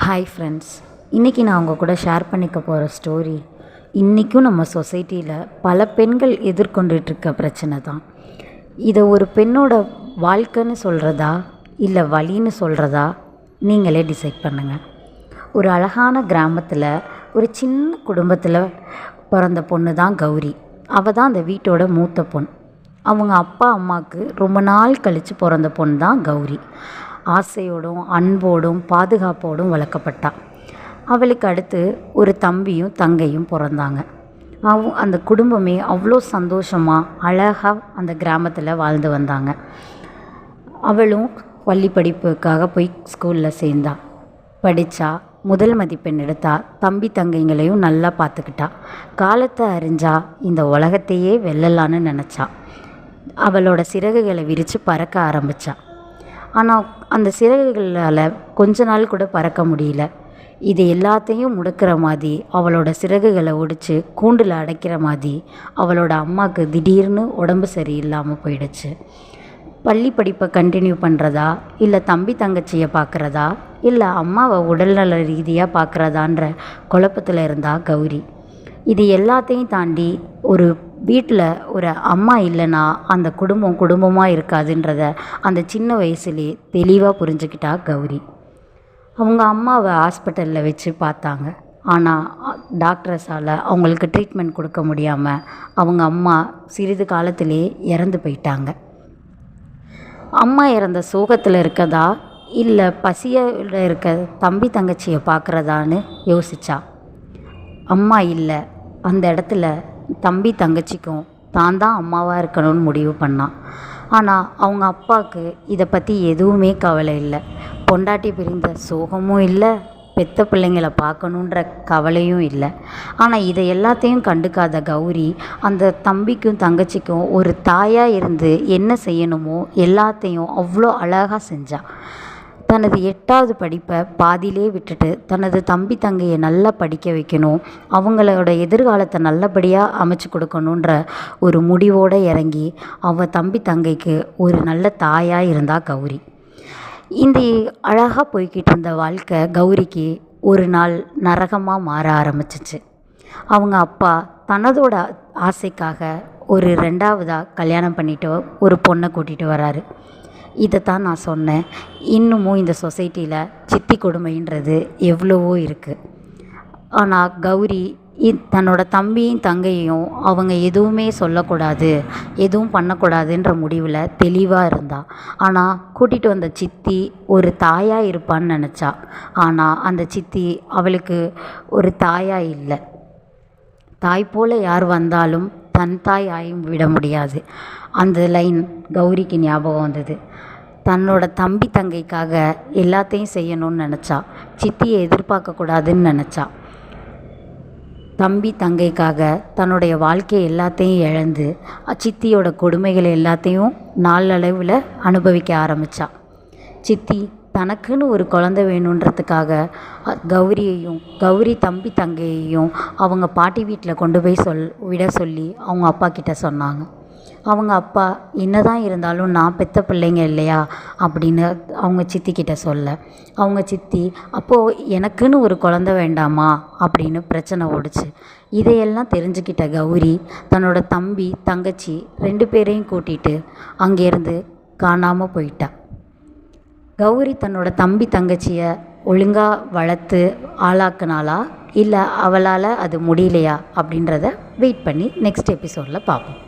Hi friends, இன்றைக்கி நான் உங்கள் கூட ஷேர் பண்ணிக்க போகிற ஸ்டோரி இன்றைக்கும் நம்ம சொசைட்டியில் பல பெண்கள் எதிர்கொண்டுட்ருக்க பிரச்சனை தான். இதை ஒரு பெண்ணோட வாழ்க்கைன்னு சொல்கிறதா இல்லை வலின்னு சொல்கிறதா நீங்களே டிசைட் பண்ணுங்கள். ஒரு அழகான கிராமத்தில் ஒரு சின்ன குடும்பத்தில் பிறந்த பொண்ணு தான் கௌரி. அவள் தான் அந்த வீட்டோட மூத்த பொண். அவங்க அப்பா அம்மாவுக்கு ரொம்ப நாள் கழித்து பிறந்த பொண்ணு தான் கௌரி. ஆசையோடும் அன்போடும் பாதுகாப்போடும் வளர்க்கப்பட்டா. அவளுக்கு அடுத்து ஒரு தம்பியும் தங்கையும் பிறந்தாங்க. அந்த குடும்பமே அவ்வளோ சந்தோஷமாக அழகாக அந்த கிராமத்தில் வாழ்ந்து வந்தாங்க. அவளும் பள்ளி படிப்புக்காக போய் ஸ்கூலில் சேர்ந்தா, படித்தா, முதல் மதிப்பெண் எடுத்தா. தம்பி தங்கைங்களையும் நல்லா பார்த்துக்கிட்டா. காலத்தை அறிஞ்சா இந்த உலகத்தையே வெல்லலான்னு நினச்சா. அவளோட சிறகுகளை விரித்து பறக்க ஆரம்பித்தா. ஆனால் அந்த சிறகுகளால் கொஞ்ச நாள் கூட பறக்க முடியல. இது எல்லாத்தையும் முடுக்கிற மாதிரி, அவளோட சிறகுகளை ஒடிச்சு கூண்டில் அடைக்கிற மாதிரி அவளோட அம்மாவுக்கு திடீர்னு உடம்பு சரியில்லாமல் போயிடுச்சு. பள்ளி படிப்பை கண்டினியூ பண்ணுறதா, இல்லை தம்பி தங்கச்சியை பார்க்குறதா, இல்லை அம்மாவை உடல்நல ரீதியாக பார்க்குறதான்ற குழப்பத்தில் இருந்தா கௌரி. இது எல்லாத்தையும் தாண்டி ஒரு வீட்டில் ஒரு அம்மா இல்லைன்னா அந்த குடும்பம் குடும்பமாக இருக்காதுன்றத அந்த சின்ன வயசுலேயே தெளிவாக புரிஞ்சுக்கிட்டா கௌரி. அவங்க அம்மாவை ஹாஸ்பிட்டலில் வச்சு பார்த்தாங்க. ஆனால் டாக்டர்ஸால் அவங்களுக்கு ட்ரீட்மெண்ட் கொடுக்க முடியாமல் அவங்க அம்மா சிறிது காலத்திலே இறந்து போயிட்டாங்க. அம்மா இறந்த சோகத்தில் இருக்கதா இல்லை பசியில் இருக்க தம்பி தங்கச்சியை பார்க்குறதான்னு யோசிச்சா. அம்மா இல்லை, அந்த இடத்துல தம்பி தங்கச்சிக்கும் தான் அம்மாவாக இருக்கணும்னு முடிவு பண்ணான். ஆனால் அவங்க அப்பாவுக்கு இதை பற்றி எதுவுமே கவலை இல்லை. பொண்டாட்டி பிரிந்த சோகமும் இல்லை, பெத்த பிள்ளைங்களை பார்க்கணுன்ற கவலையும் இல்லை. ஆனால் இதை எல்லாத்தையும் கண்டுக்காத கௌரி அந்த தம்பிக்கும் தங்கச்சிக்கும் ஒரு தாயாக இருந்து என்ன செய்யணுமோ எல்லாத்தையும் அவ்வளோ அழகாக செஞ்சாள். தனது 8வது படிப்பை பாதியிலே விட்டுட்டு தனது தம்பி தங்கையை நல்லா படிக்க வைக்கணும், அவங்களோட எதிர்காலத்தை நல்லபடியாக அமைச்சு கொடுக்கணுன்ற ஒரு முடிவோடு இறங்கி அவள் தம்பி தங்கைக்கு ஒரு நல்ல தாயாக இருந்தா கௌரி. இந்த அழகாக போய்கிட்டு இருந்த வாழ்க்கை கௌரிக்கு ஒரு நாள் நரகமாக மாற ஆரம்பிச்சிச்சு. அவங்க அப்பா தனதோட ஆசைக்காக ஒரு 2வதாக கல்யாணம் பண்ணிட்டு ஒரு பொண்ணை கூட்டிகிட்டு வராரு. இதைத்தான் நான் சொன்னேன், இன்னமும் இந்த சொசைட்டியில் சித்தி கொடுமைன்றது எவ்வளவோ இருக்குது. ஆனால் கௌரி தன்னோட தம்பியும் தங்கையும் அவங்க எதுவுமே சொல்லக்கூடாது, எதுவும் பண்ணக்கூடாதுன்ற முடிவில் தெளிவாக இருந்தா. ஆனால் கூட்டிகிட்டு வந்த சித்தி ஒரு தாயாக இருப்பான்னு நினச்சா. ஆனால் அந்த சித்தி அவளுக்கு ஒரு தாயாக இல்லை. தாய் போல் யார் வந்தாலும் தன் தாய் ஆயும் விட முடியாது. அந்த லைன் கௌரிக்கு ஞாபகம் வந்தது. தன்னோட தம்பி தங்கைக்காக எல்லாத்தையும் செய்யணும்னு நினச்சா. சித்தியை எதிர்பார்க்கக்கூடாதுன்னு நினச்சா. தம்பி தங்கைக்காக தன்னுடைய வாழ்க்கையை எல்லாத்தையும் இழந்து சித்தியோட கொடுமைகளை எல்லாத்தையும் நாளடைவில் அனுபவிக்க ஆரம்பித்தா. சித்தி தனக்குன்னு ஒரு குழந்தை வேணுன்றதுக்காக கௌரியையும் கௌரி தம்பி தங்கையையும் அவங்க பாட்டி வீட்டில் கொண்டு போய் விட சொல்லி அவங்க அப்பா கிட்ட சொன்னாங்க. அவங்க அப்பா என்னதான் இருந்தாலும் நான் பெத்த பிள்ளைங்க இல்லையா அப்படின்னு அவங்க சித்திக்கிட்ட சொல்ல, அவங்க சித்தி அப்போது எனக்குன்னு ஒரு குழந்தை வேண்டாமா அப்படின்னு பிரச்சனை ஓடிச்சு. இதையெல்லாம் தெரிஞ்சுக்கிட்ட கௌரி தன்னோட தம்பி தங்கச்சி 2 பேரையும் கூட்டிகிட்டு அங்கேருந்து காணாமல் போயிட்டா. கௌரி தன்னோட தம்பி தங்கச்சியை ஒழுங்காக வளர்த்து ஆளாக்குனாளா இல்லை அவளால் அது முடியலையா அப்படின்றத வெயிட் பண்ணி நெக்ஸ்ட் எபிசோடில் பார்ப்போம்.